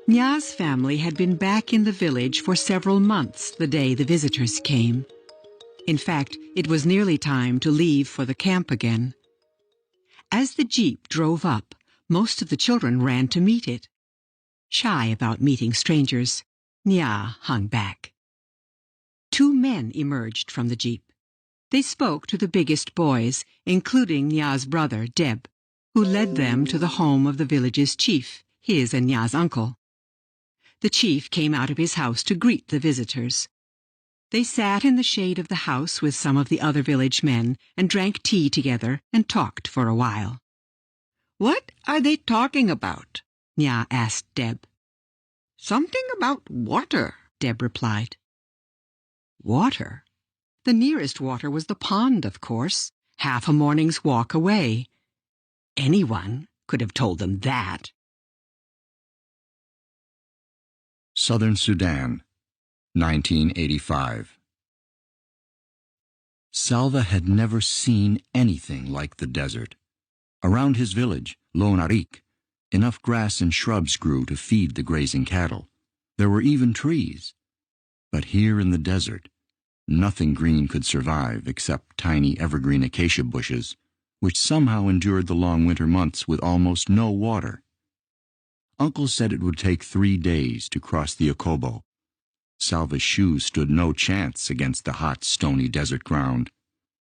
Nya's family had been back in the village for several months the day the visitors came. In fact, it was nearly time to leave for the camp again. As the jeep drove up, most of the children ran to meet it. Shy about meeting strangers, Nya hung back. Two men emerged from the jeep. They spoke to the biggest boys, including Nya's brother, Deb, who led them to the home of the village's chief, his and Nya's uncle. The chief came out of his house to greet the visitors. They sat in the shade of the house with some of the other village men and drank tea together and talked for a while. "What are they talking about?" Nya asked Deb. "Something about water," Deb replied. Water? The nearest water was the pond, of course, half a morning's walk away. Anyone could have told them that. Southern Sudan, 1985. Salva had never seen anything like the desert. Around his village, Lon Arik, enough grass and shrubs grew to feed the grazing cattle. There were even trees. But here in the desert, nothing green could survive except tiny evergreen acacia bushes, which somehow endured the long winter months with almost no water. Uncle said it would take 3 days to cross the Okobo. Salva's shoes stood no chance against the hot, stony desert ground.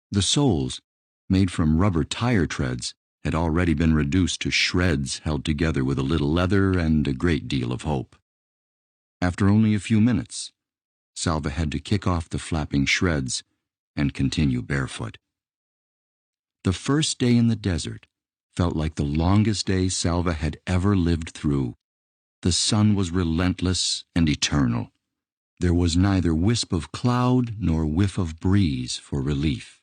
The soles, made from rubber tire treads, had already been reduced to shreds held together with a little leather and a great deal of hope. After only a few minutes, Salva had to kick off the flapping shreds and continue barefoot. The first day in the desert felt like the longest day Salva had ever lived through. The sun was relentless and eternal. There was neither wisp of cloud nor whiff of breeze for relief.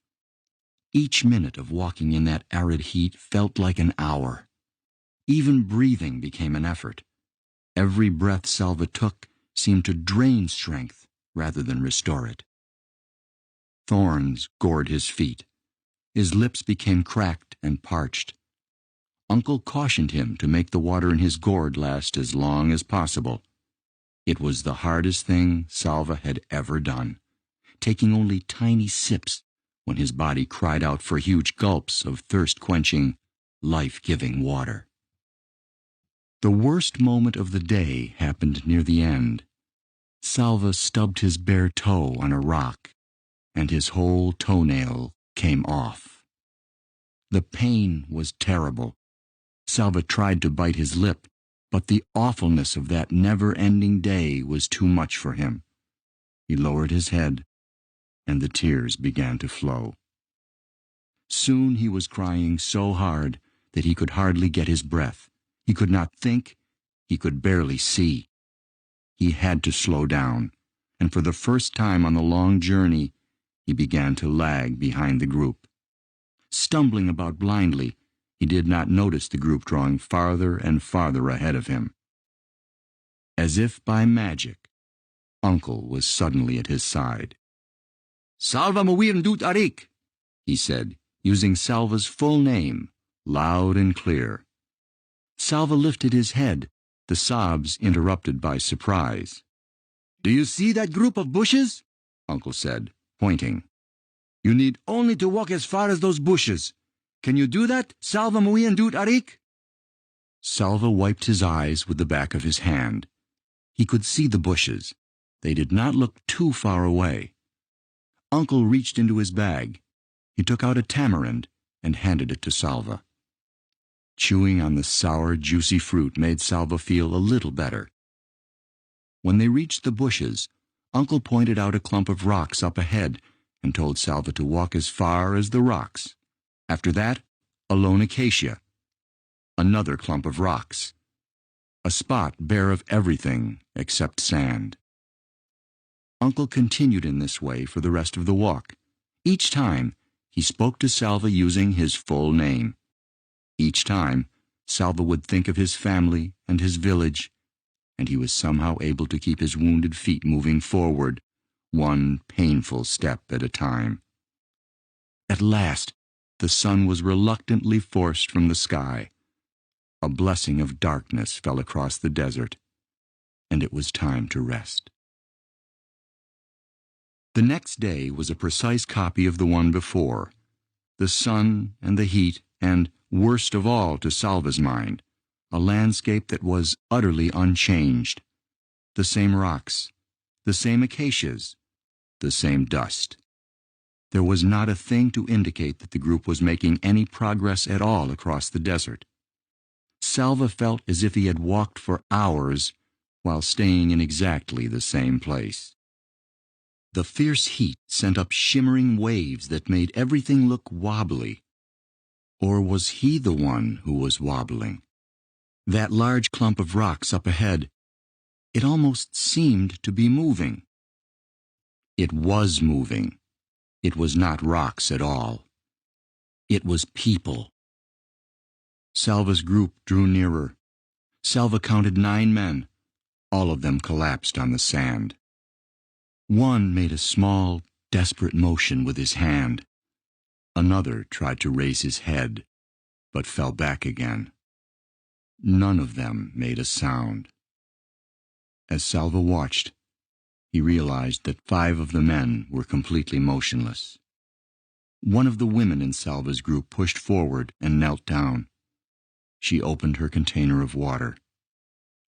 Each minute of walking in that arid heat felt like an hour. Even breathing became an effort. Every breath Salva took seemed to drain strength rather than restore it. Thorns gored his feet. His lips became cracked and parched. Uncle cautioned him to make the water in his gourd last as long as possible. It was the hardest thing Salva had ever done, taking only tiny sips when his body cried out for huge gulps of thirst-quenching, life-giving water. The worst moment of the day happened near the end. Salva stubbed his bare toe on a rock, and his whole toenail came off. The pain was terrible. Salva tried to bite his lip, but the awfulness of that never-ending day was too much for him. He lowered his head, and the tears began to flow. Soon he was crying so hard that he could hardly get his breath. He could not think. He could barely see. He had to slow down, and for the first time on the long journey, he began to lag behind the group. Stumbling about blindly, he did not notice the group drawing farther and farther ahead of him. As if by magic, Uncle was suddenly at his side. "Salva Muwir Dut Arik," he said, using Salva's full name, loud and clear. Salva lifted his head, the sobs interrupted by surprise. "Do you see that group of bushes?" Uncle said, pointing. "You need only to walk as far as those bushes. Can you do that, Salva Muwir Dut Arik?" Salva wiped his eyes with the back of his hand. He could see the bushes. They did not look too far away. Uncle reached into his bag. He took out a tamarind and handed it to Salva. Chewing on the sour, juicy fruit made Salva feel a little better. When they reached the bushes, Uncle pointed out a clump of rocks up ahead and told Salva to walk as far as the rocks. After that, a lone acacia. Another clump of rocks. A spot bare of everything except sand. Uncle continued in this way for the rest of the walk. Each time, he spoke to Salva using his full name. Each time, Salva would think of his family and his village, and he was somehow able to keep his wounded feet moving forward, one painful step at a time. At last, the sun was reluctantly forced from the sky. A blessing of darkness fell across the desert. and it was time to rest. The next day was a precise copy of the one before. The sun and the heat, and, worst of all to Salva's mind, a landscape that was utterly unchanged. The same rocks, the same acacias, the same dust. There was not a thing to indicate that the group was making any progress at all across the desert. Salva felt as if he had walked for hours while staying in exactly the same place. The fierce heat sent up shimmering waves that made everything look wobbly. Or was he the one who was wobbling? That large clump of rocks up ahead, it almost seemed to be moving. It was moving. It was not rocks at all. It was people. Salva's group drew nearer. Salva counted 9 men. All of them collapsed on the sand. One made a small, desperate motion with his hand. Another tried to raise his head, but fell back again. None of them made a sound. As Salva watched, he realized that 5 of the men were completely motionless. One of the women in Salva's group pushed forward and knelt down. She opened her container of water.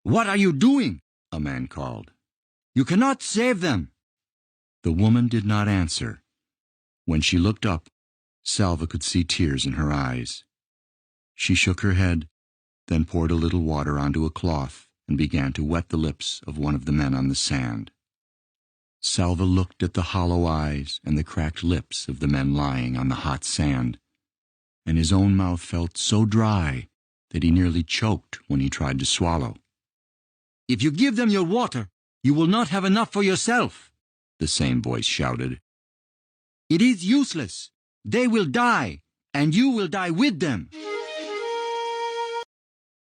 "What are you doing?" a man called. "You cannot save them." The woman did not answer. When she looked up, Salva could see tears in her eyes. She shook her head, then poured a little water onto a cloth and began to wet the lips of one of the men on the sand. Salva looked at the hollow eyes and the cracked lips of the men lying on the hot sand, and his own mouth felt so dry that he nearly choked when he tried to swallow. "If you give them your water, you will not have enough for yourself," the same voice shouted. "It is useless. They will die, and you will die with them."